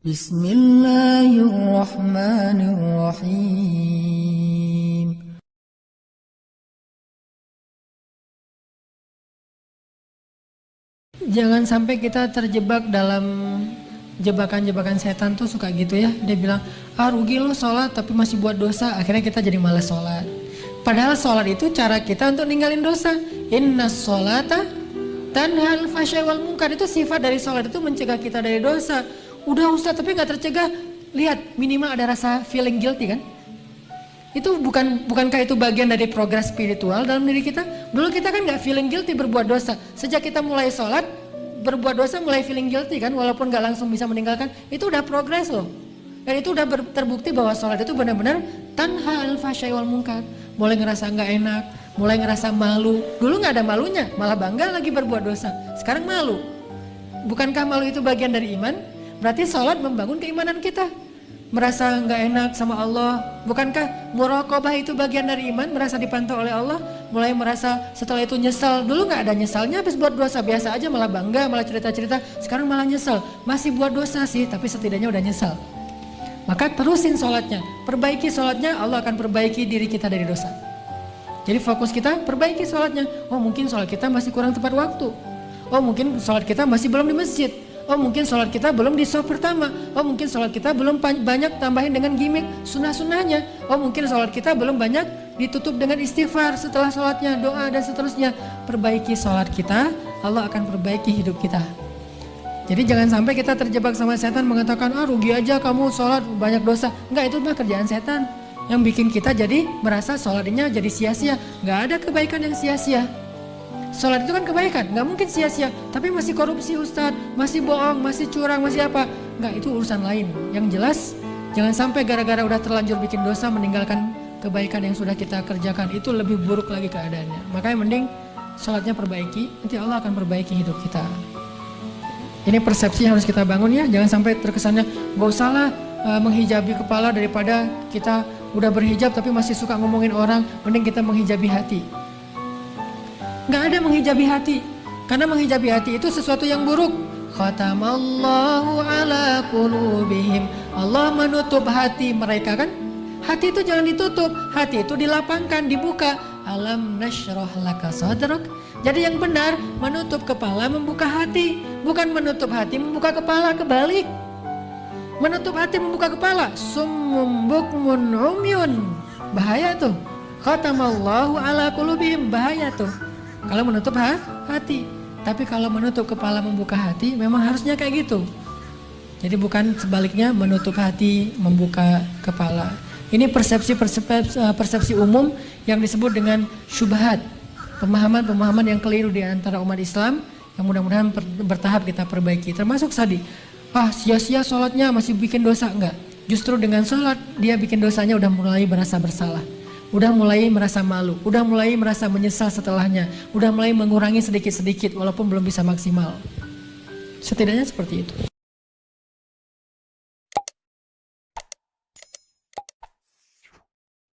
Bismillahirrahmanirrahim. Jangan sampai kita terjebak dalam jebakan-jebakan setan tuh suka gitu ya. Dia bilang, rugi lo sholat tapi masih buat dosa. Akhirnya kita jadi malas sholat. Padahal sholat itu cara kita untuk ninggalin dosa. Innas sholata tanhal fahsya'i wal munkar. Itu sifat dari sholat, itu mencegah kita dari dosa. Udah Ustaz tapi gak tercegah. Lihat, minimal ada rasa feeling guilty kan. Itu bukankah itu bagian dari progres spiritual dalam diri kita? Dulu kita kan gak feeling guilty berbuat dosa. Sejak kita mulai sholat, berbuat dosa mulai feeling guilty kan. Walaupun gak langsung bisa meninggalkan, itu udah progres loh. Dan itu udah terbukti bahwa sholat itu benar-benar tanha al-fahsya'i wal munkar. Mulai ngerasa gak enak, mulai ngerasa malu. Dulu gak ada malunya, malah bangga lagi berbuat dosa. Sekarang malu. Bukankah malu itu bagian dari iman? Berarti sholat membangun keimanan kita. Merasa gak enak sama Allah. Bukankah muraqabah itu bagian dari iman? Merasa dipantau oleh Allah. Mulai merasa setelah itu nyesal. Dulu gak ada nyesalnya, habis buat dosa biasa aja, malah bangga, malah cerita-cerita. Sekarang malah nyesal. Masih buat dosa sih, tapi setidaknya udah nyesal. Maka terusin sholatnya. Perbaiki sholatnya, Allah akan perbaiki diri kita dari dosa. Jadi fokus kita perbaiki sholatnya. Oh mungkin sholat kita masih kurang tepat waktu. Oh mungkin sholat kita masih belum di masjid. Oh mungkin sholat kita belum di shaf pertama. Oh mungkin sholat kita belum banyak tambahin dengan gimmick sunnah-sunnahnya. Oh mungkin sholat kita belum banyak ditutup dengan istighfar setelah sholatnya, doa dan seterusnya. Perbaiki sholat kita, Allah akan perbaiki hidup kita. Jadi jangan sampai kita terjebak sama setan mengatakan, rugi aja kamu sholat banyak dosa. Enggak, itu mah kerjaan setan yang bikin kita jadi merasa sholatnya jadi sia-sia. Enggak ada kebaikan yang sia-sia. Sholat itu kan kebaikan, nggak mungkin sia-sia. Tapi masih korupsi Ustadz, masih bohong, masih curang, masih apa. Nggak, itu urusan lain. Yang jelas, jangan sampai gara-gara udah terlanjur bikin dosa meninggalkan kebaikan yang sudah kita kerjakan. Itu lebih buruk lagi keadaannya. Makanya mending sholatnya perbaiki, nanti Allah akan perbaiki hidup kita. Ini persepsi yang harus kita bangun ya. Jangan sampai terkesannya, nggak usahlah menghijabi kepala daripada kita udah berhijab tapi masih suka ngomongin orang. Mending kita menghijabi hati. Nggak ada menghijabi hati, karena menghijabi hati itu sesuatu yang buruk. Khatamallahu ala qulubihim. Allah menutup hati mereka kan. Hati itu jangan ditutup, hati itu dilapangkan, dibuka. Alam nashrah laka sadrak. Jadi yang benar menutup kepala, membuka hati. Bukan menutup hati, membuka kepala, kebalik. Menutup hati, membuka kepala. Summum bukmun umyun. Bahaya tuh. Khatamallahu ala qulubihim, bahaya tuh. Kalau menutup hati, tapi kalau menutup kepala membuka hati memang harusnya kayak gitu. Jadi bukan sebaliknya menutup hati membuka kepala. Ini persepsi umum yang disebut dengan syubhat, pemahaman-pemahaman yang keliru di antara umat Islam yang mudah-mudahan bertahap kita perbaiki. Termasuk tadi, sia-sia sholatnya masih bikin dosa, enggak. Justru dengan sholat dia bikin dosanya udah mulai merasa bersalah. Udah mulai merasa malu, udah mulai merasa menyesal setelahnya, udah mulai mengurangi sedikit-sedikit walaupun belum bisa maksimal. Setidaknya seperti itu.